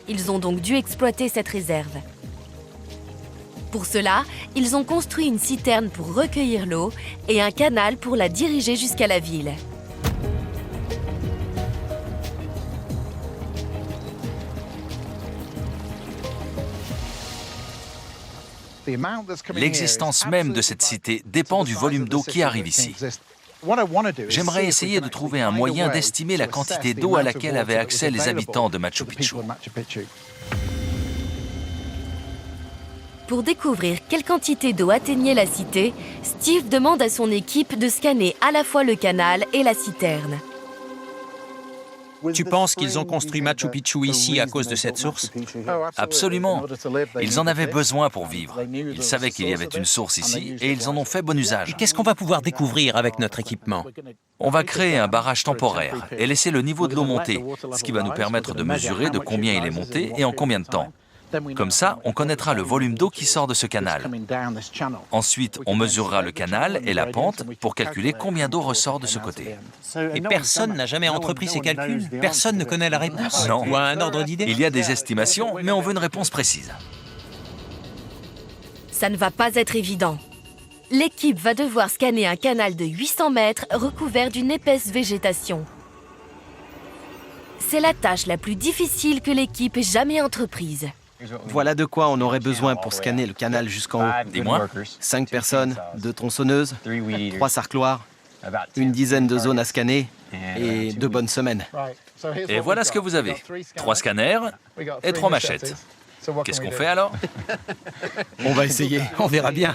[SPEAKER 1] Ils ont donc dû exploiter cette réserve. Pour cela, ils ont construit une citerne pour recueillir l'eau et un canal pour la diriger jusqu'à la ville.
[SPEAKER 3] L'existence même de cette cité dépend du volume d'eau qui arrive ici. J'aimerais essayer de trouver un moyen d'estimer la quantité d'eau à laquelle avaient accès les habitants de Machu Picchu.
[SPEAKER 1] Pour découvrir quelle quantité d'eau atteignait la cité, Steve demande à son équipe de scanner à la fois le canal et la citerne.
[SPEAKER 2] Tu penses qu'ils ont construit Machu Picchu ici à cause de cette source?
[SPEAKER 3] Absolument. Ils en avaient besoin pour vivre. Ils savaient qu'il y avait une source ici et ils en ont fait bon usage.
[SPEAKER 2] Qu'est-ce qu'on va pouvoir découvrir avec notre équipement?
[SPEAKER 3] On va créer un barrage temporaire et laisser le niveau de l'eau monter, ce qui va nous permettre de mesurer de combien il est monté et en combien de temps. Comme ça, on connaîtra le volume d'eau qui sort de ce canal. Ensuite, on mesurera le canal et la pente pour calculer combien d'eau ressort de ce côté.
[SPEAKER 2] Et personne n'a jamais entrepris ces calculs? Personne ne connaît la réponse?
[SPEAKER 3] Non.
[SPEAKER 2] Ou a un ordre d'idée?
[SPEAKER 3] Il y a des estimations, mais on veut une réponse précise.
[SPEAKER 1] Ça ne va pas être évident. L'équipe va devoir scanner un canal de 800 mètres recouvert d'une épaisse végétation. C'est la tâche la plus difficile que l'équipe ait jamais entreprise.
[SPEAKER 4] Voilà de quoi on aurait besoin pour scanner le canal jusqu'en haut.
[SPEAKER 3] Dis-moi.
[SPEAKER 4] 5 personnes, 2 tronçonneuses, 3 sarcloirs, une dizaine de zones à scanner et 2 bonnes semaines.
[SPEAKER 3] Et voilà ce que vous avez. 3 scanners et 3 machettes. Qu'est-ce qu'on fait alors?
[SPEAKER 4] On va essayer.
[SPEAKER 8] On verra bien.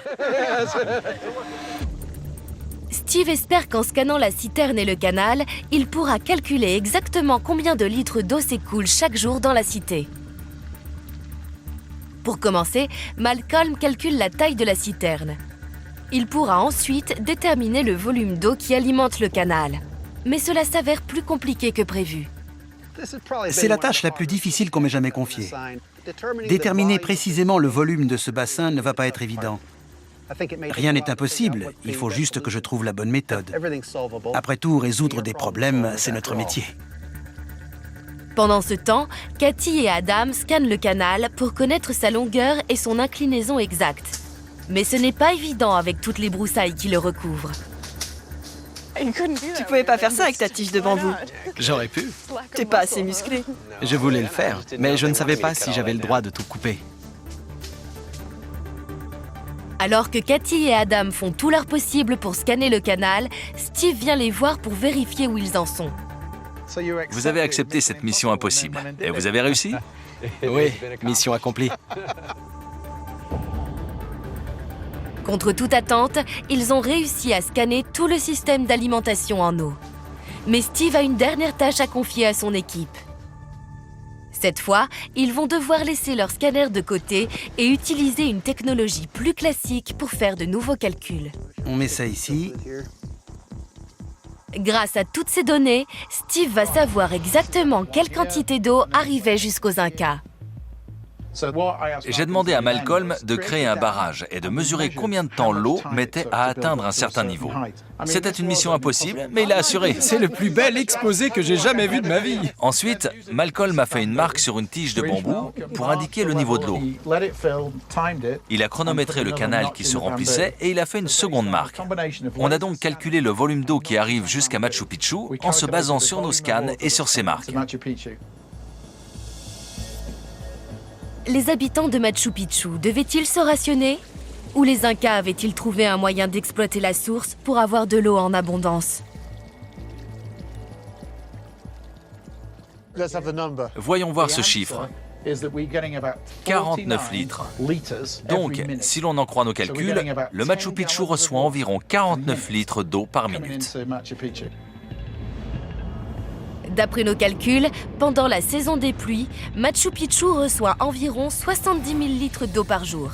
[SPEAKER 1] Steve espère qu'en scannant la citerne et le canal, il pourra calculer exactement combien de litres d'eau s'écoulent chaque jour dans la cité. Pour commencer, Malcolm calcule la taille de la citerne. Il pourra ensuite déterminer le volume d'eau qui alimente le canal. Mais cela s'avère plus compliqué que prévu.
[SPEAKER 8] C'est la tâche la plus difficile qu'on m'ait jamais confiée. Déterminer précisément le volume de ce bassin ne va pas être évident. Rien n'est impossible, il faut juste que je trouve la bonne méthode. Après tout, résoudre des problèmes, c'est notre métier.
[SPEAKER 1] Pendant ce temps, Cathy et Adam scannent le canal pour connaître sa longueur et son inclinaison exacte. Mais ce n'est pas évident avec toutes les broussailles qui le recouvrent.
[SPEAKER 5] Tu pouvais pas faire ça avec ta tige de bambou.
[SPEAKER 4] J'aurais pu.
[SPEAKER 5] T'es pas assez musclé.
[SPEAKER 4] Je voulais le faire, mais je ne savais pas si j'avais le droit de tout couper.
[SPEAKER 1] Alors que Cathy et Adam font tout leur possible pour scanner le canal, Steve vient les voir pour vérifier où ils en sont.
[SPEAKER 3] Vous avez accepté cette mission impossible. Et vous avez réussi?
[SPEAKER 4] Oui, mission accomplie.
[SPEAKER 1] Contre toute attente, ils ont réussi à scanner tout le système d'alimentation en eau. Mais Steve a une dernière tâche à confier à son équipe. Cette fois, ils vont devoir laisser leur scanner de côté et utiliser une technologie plus classique pour faire de nouveaux calculs.
[SPEAKER 8] On met ça ici.
[SPEAKER 1] Grâce à toutes ces données, Steve va savoir exactement quelle quantité d'eau arrivait jusqu'aux Incas.
[SPEAKER 3] J'ai demandé à Malcolm de créer un barrage et de mesurer combien de temps l'eau mettait à atteindre un certain niveau. C'était une mission impossible, mais il a assuré.
[SPEAKER 9] C'est le plus bel exposé que j'ai jamais vu de ma vie.
[SPEAKER 3] Ensuite, Malcolm a fait une marque sur une tige de bambou pour indiquer le niveau de l'eau. Il a chronométré le canal qui se remplissait et il a fait une seconde marque. On a donc calculé le volume d'eau qui arrive jusqu'à Machu Picchu en se basant sur nos scans et sur ces marques.
[SPEAKER 1] Les habitants de Machu Picchu devaient-ils se rationner? Ou les Incas avaient-ils trouvé un moyen d'exploiter la source pour avoir de l'eau en abondance?
[SPEAKER 3] Voyons voir ce chiffre. 49 litres. Donc, si l'on en croit nos calculs, le Machu Picchu reçoit environ 49 litres d'eau par minute.
[SPEAKER 1] D'après nos calculs, pendant la saison des pluies, Machu Picchu reçoit environ 70 000 litres d'eau par jour.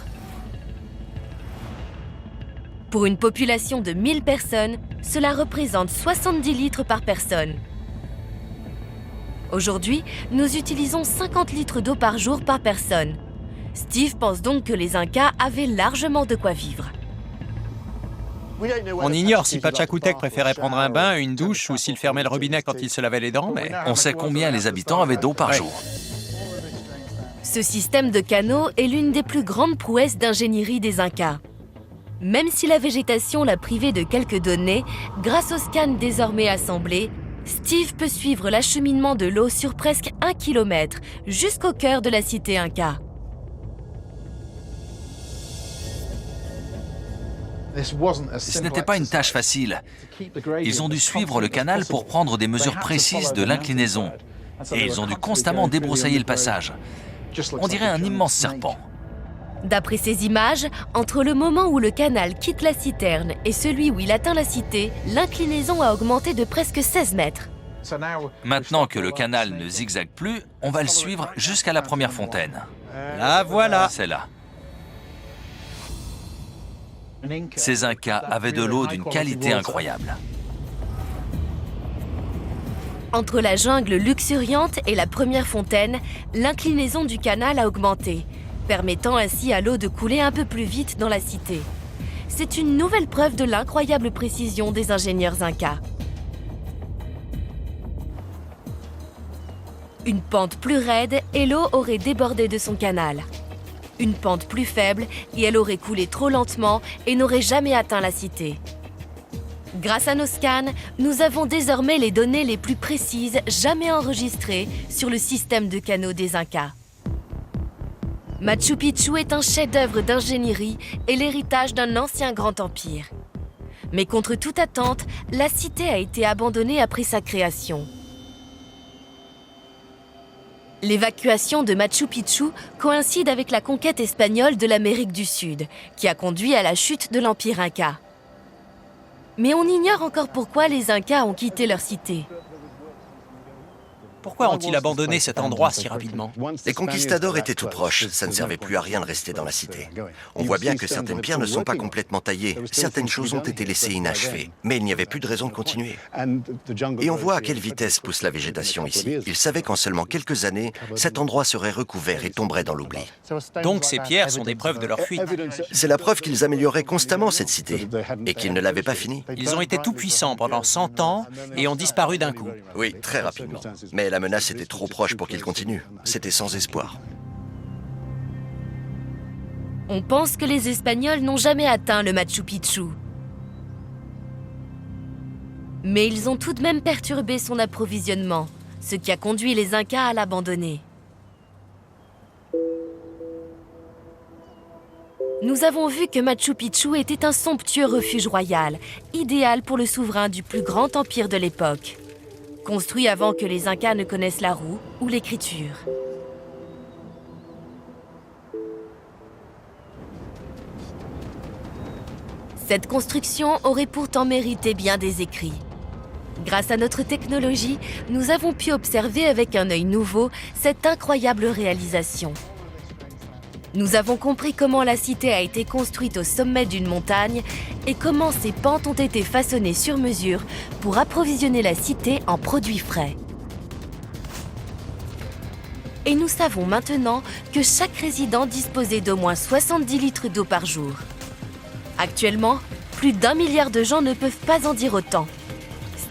[SPEAKER 1] Pour une population de 1000 personnes, cela représente 70 litres par personne. Aujourd'hui, nous utilisons 50 litres d'eau par jour par personne. Steve pense donc que les Incas avaient largement de quoi vivre.
[SPEAKER 2] On ignore si Pachacútec préférait prendre un bain, une douche ou s'il fermait le robinet quand il se lavait les dents, mais...
[SPEAKER 3] On sait combien les habitants avaient d'eau par jour.
[SPEAKER 1] Ce système de canaux est l'une des plus grandes prouesses d'ingénierie des Incas. Même si la végétation l'a privé de quelques données, grâce aux scans désormais assemblés, Steve peut suivre l'acheminement de l'eau sur presque 1 kilomètre, jusqu'au cœur de la cité Inca.
[SPEAKER 3] Ce n'était pas une tâche facile. Ils ont dû suivre le canal pour prendre des mesures précises de l'inclinaison. Et ils ont dû constamment débroussailler le passage. On dirait un immense serpent.
[SPEAKER 1] D'après ces images, entre le moment où le canal quitte la citerne et celui où il atteint la cité, l'inclinaison a augmenté de presque 16 mètres.
[SPEAKER 3] Maintenant que le canal ne zigzague plus, on va le suivre jusqu'à la première fontaine.
[SPEAKER 2] La voilà!
[SPEAKER 3] C'est là. Ces Incas avaient de l'eau d'une qualité incroyable.
[SPEAKER 1] Entre la jungle luxuriante et la première fontaine, l'inclinaison du canal a augmenté, permettant ainsi à l'eau de couler un peu plus vite dans la cité. C'est une nouvelle preuve de l'incroyable précision des ingénieurs Incas. Une pente plus raide et l'eau aurait débordé de son canal. Une pente plus faible et elle aurait coulé trop lentement et n'aurait jamais atteint la cité. Grâce à nos scans, nous avons désormais les données les plus précises jamais enregistrées sur le système de canaux des Incas. Machu Picchu est un chef-d'œuvre d'ingénierie et l'héritage d'un ancien grand empire. Mais contre toute attente, la cité a été abandonnée après sa création. L'évacuation de Machu Picchu coïncide avec la conquête espagnole de l'Amérique du Sud, qui a conduit à la chute de l'Empire Inca. Mais on ignore encore pourquoi les Incas ont quitté leur cité.
[SPEAKER 2] Pourquoi ont-ils abandonné cet endroit si rapidement?
[SPEAKER 7] Les conquistadors étaient tout proches, ça ne servait plus à rien de rester dans la cité. On voit bien que certaines pierres ne sont pas complètement taillées, certaines choses ont été laissées inachevées, mais il n'y avait plus de raison de continuer. Et on voit à quelle vitesse pousse la végétation ici. Ils savaient qu'en seulement quelques années, cet endroit serait recouvert et tomberait dans l'oubli.
[SPEAKER 2] Donc ces pierres sont des preuves de leur fuite.
[SPEAKER 7] C'est la preuve qu'ils amélioraient constamment cette cité, et qu'ils ne l'avaient pas finie.
[SPEAKER 2] Ils ont été tout puissants pendant 100 ans et ont disparu d'un coup.
[SPEAKER 7] Oui, très rapidement. Mais la menace était trop proche pour qu'ils continuent. C'était sans espoir.
[SPEAKER 1] On pense que les Espagnols n'ont jamais atteint le Machu Picchu. Mais ils ont tout de même perturbé son approvisionnement, ce qui a conduit les Incas à l'abandonner. Nous avons vu que Machu Picchu était un somptueux refuge royal, idéal pour le souverain du plus grand empire de l'époque. Construit avant que les Incas ne connaissent la roue ou l'écriture. Cette construction aurait pourtant mérité bien des écrits. Grâce à notre technologie, nous avons pu observer avec un œil nouveau cette incroyable réalisation. Nous avons compris comment la cité a été construite au sommet d'une montagne et comment ces pentes ont été façonnées sur mesure pour approvisionner la cité en produits frais. Et nous savons maintenant que chaque résident disposait d'au moins 70 litres d'eau par jour. Actuellement, plus d'1 milliard de gens ne peuvent pas en dire autant.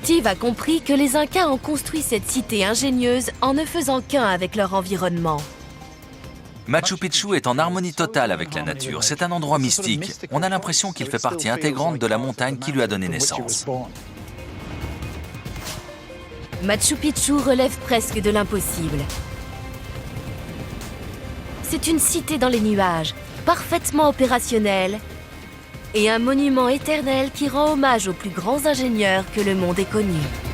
[SPEAKER 1] Steve a compris que les Incas ont construit cette cité ingénieuse en ne faisant qu'un avec leur environnement.
[SPEAKER 3] Machu Picchu est en harmonie totale avec la nature. C'est un endroit mystique. On a l'impression qu'il fait partie intégrante de la montagne qui lui a donné naissance.
[SPEAKER 1] Machu Picchu relève presque de l'impossible. C'est une cité dans les nuages, parfaitement opérationnelle, et un monument éternel qui rend hommage aux plus grands ingénieurs que le monde ait connus.